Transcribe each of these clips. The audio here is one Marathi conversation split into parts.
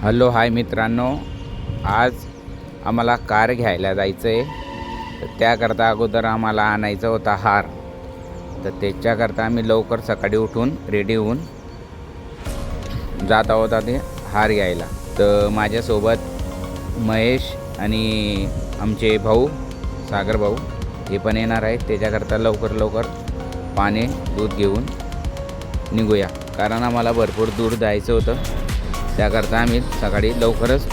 हॅलो हाय मित्रांनो, आज आम्हाला कार घ्यायला जायचं आहे. तर त्याकरता अगोदर आम्हाला आणायचा होता हार. तर त्याच्याकरता आम्ही लवकर सकाळी उठून रेडी होऊन जात आहोत ते हार घ्यायला. तर माझ्यासोबत महेश आणि आमचे भाऊ सागर भाऊ हे पण येणार आहेत. त्याच्याकरता लवकर पाणी दूध घेऊन निघूया, कारण आम्हाला भरपूर दूर जायचं होतं. त्याकरता आम्ही सकाळी लवकरच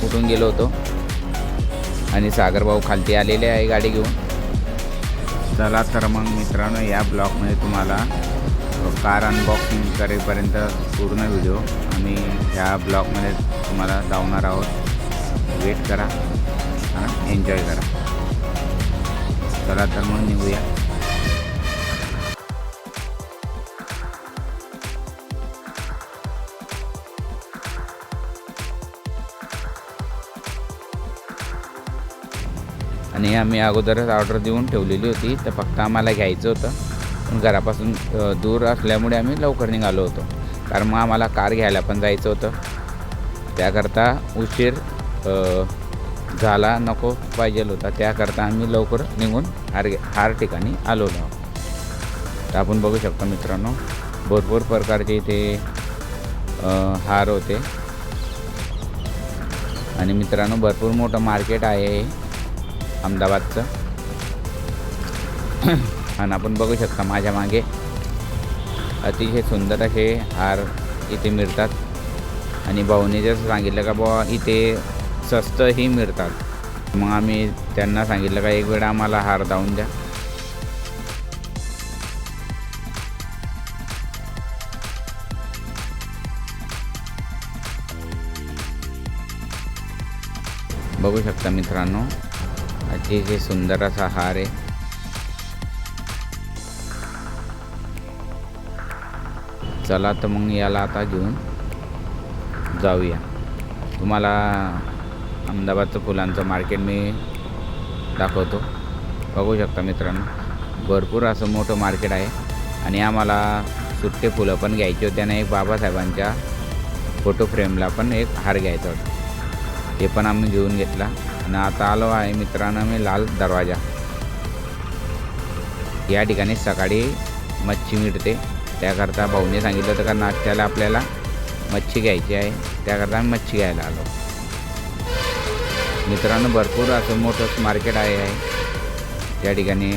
उठून गेलो होतो आणि सागर भाऊ खालती आलेले आहे गाडी घेऊन. चला तर मग मित्रांनो, या ब्लॉगमध्ये तुम्हाला कार अनबॉक्सिंग करेपर्यंत पूर्ण व्हिडिओ आम्ही ह्या ब्लॉगमध्ये तुम्हाला लावणार आहोत. वेट करा आणि एन्जॉय करा. चला तर मग निघूया. आणि आम्ही अगोदरच ऑर्डर देऊन ठेवलेली होती. तर फक्त आम्हाला घ्यायचं होतं, पण घरापासून दूर असल्यामुळे आम्ही लवकर निघालो होतो, कारण मग आम्हाला कार घ्यायला पण जायचं होतं. त्याकरता उशीर झाला नको पाहिजे होता. त्याकरता आम्ही लवकर निघून हार ठिकाणी आलो आहोत. तर आपण बघू शकता मित्रांनो, भरपूर प्रकारचे इथे हार होते. आणि मित्रांनो, भरपूर मोठं मार्केट आहे अहमदाबादचं. आणि आपण बघू शकता माझ्या मागे अतिशय सुंदर असे हार इथे मिळतात. आणि भाऊने जसं सांगितलं का बुवा इथे स्वस्तही मिळतात, मग आम्ही त्यांना सांगितलं का एक वेळा आम्हाला हार दावून द्या. बघू शकता मित्रांनो, अतिशय सुंदर असा हार आहे. चला तर मग याला आता घेऊन जाऊया. तुम्हाला अहमदाबादचं फुलांचं मार्केट मी दाखवतो. बघू शकता मित्रांनो, भरपूर असं मोठं मार्केट आहे. आणि आम्हाला सुट्टे फुलं पण घ्यायचे होते आणि एक बाबासाहेबांच्या फोटो फ्रेमला पण एक हार घ्यायचा होता. ते पण आम्ही घेऊन घेतला. आणि आता आलो आहे मित्रांनो मी लाल दरवाजा. या ठिकाणी सकाळी मच्छी मिळते. त्याकरता भाऊने सांगितलं होतं का नाश्त्याला आपल्याला मच्छी घ्यायची आहे. त्याकरता आम्ही मच्छी घ्यायला आलो. मित्रांनो, भरपूर असं मोठं मार्केट आहे. त्या ठिकाणी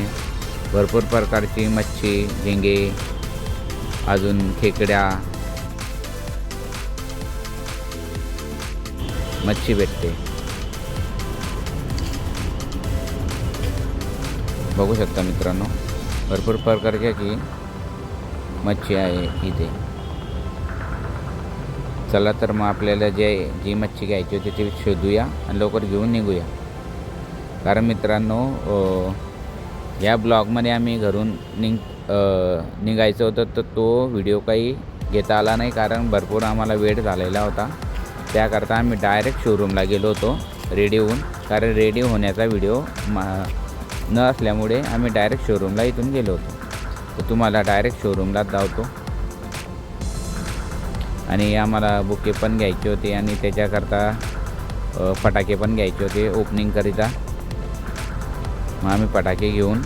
भरपूर प्रकारची मच्छी, झिंगे, अजून खेकड्या, मच्छी भेटते. बघू शकता मित्रांनो, भरपूर प्रकारची मच्छी आहे इथे. चला तर मग आपल्याला जी मच्छी घ्यायची होती ती शोधूया आणि लवकर घेऊन निघूया. कारण मित्रांनो, या ब्लॉगमध्ये आम्ही घरून निघायचं होतं, तर तो व्हिडिओ काही घेता आला नाही, कारण भरपूर आम्हाला वेळ झालेला होता. त्याकरता आम्ही डायरेक्ट शोरूमला गेलो होतो रेडी होऊन, कारण रेडी होण्याचा व्हिडिओ न असल्यामुळे आम्ही डायरेक्ट शोरूमला इथून गेलो होतो. तर तुम्हाला डायरेक्ट शोरूमलाच धावतो. आणि आम्हाला बुके पण घ्यायचे होते आणि त्याच्याकरता फटाके पण घ्यायचे होते ओपनिंगकरिता. मग आम्ही फटाके घेऊन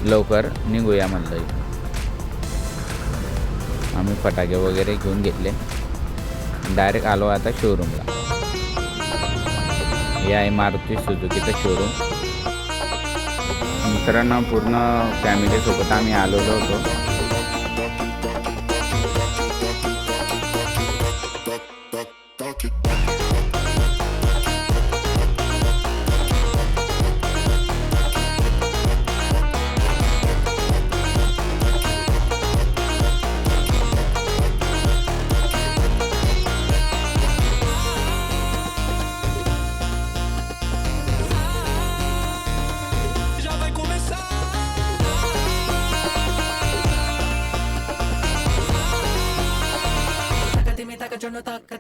लवकर निघूया म्हणलं. आम्ही फटाके वगैरे घेऊन घेतले. डायरेक्ट आलो आता शोरूमला. हे आहे मारुती सुझुकीचं शोरूम. मित्रांनो, पूर्ण फॅमिलीसोबत आम्ही आलेलो होतो. Yo no taca.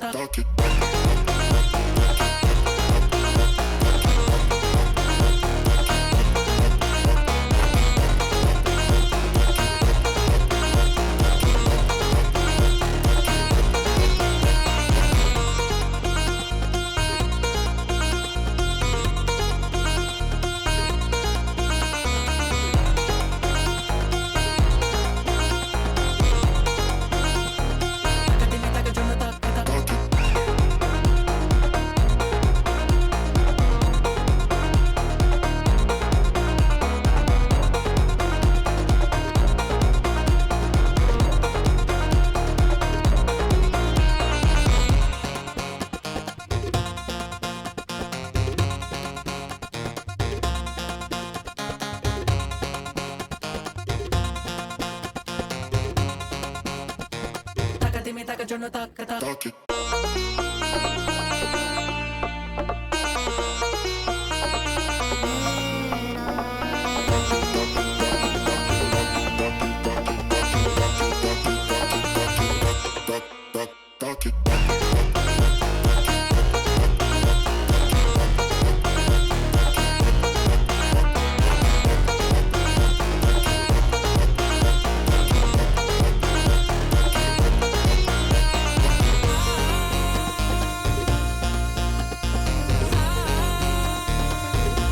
yo no taca, taca.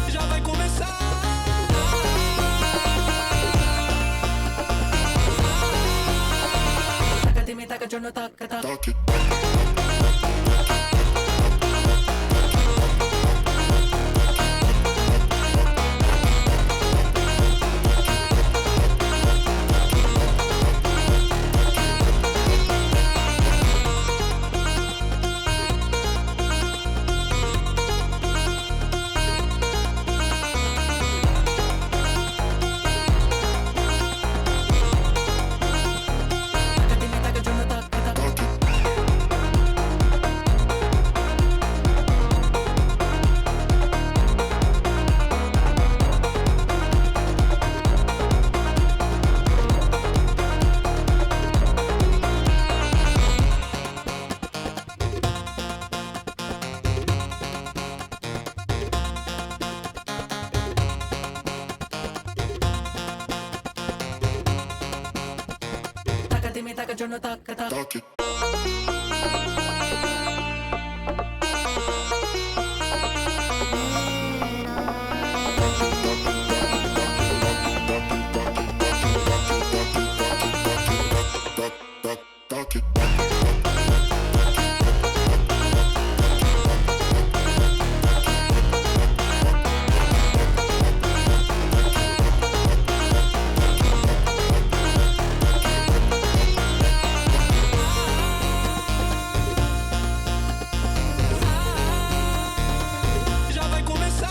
Já vai começar. Taca de me taca, yo no taca, taca. Me taca, yo no taca, taca. Já vai começar.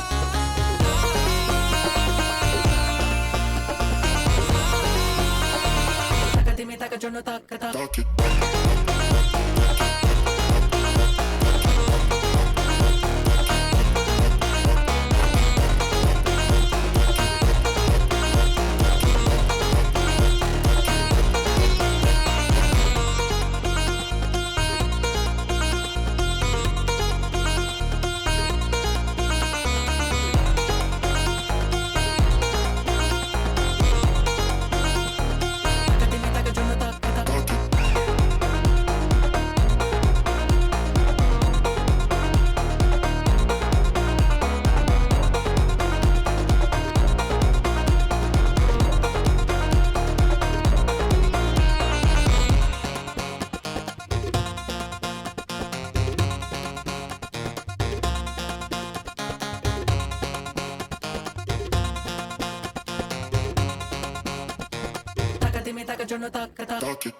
Taca de me taca, yo no taca, taca. Taca de me taca, yo no taca, taca.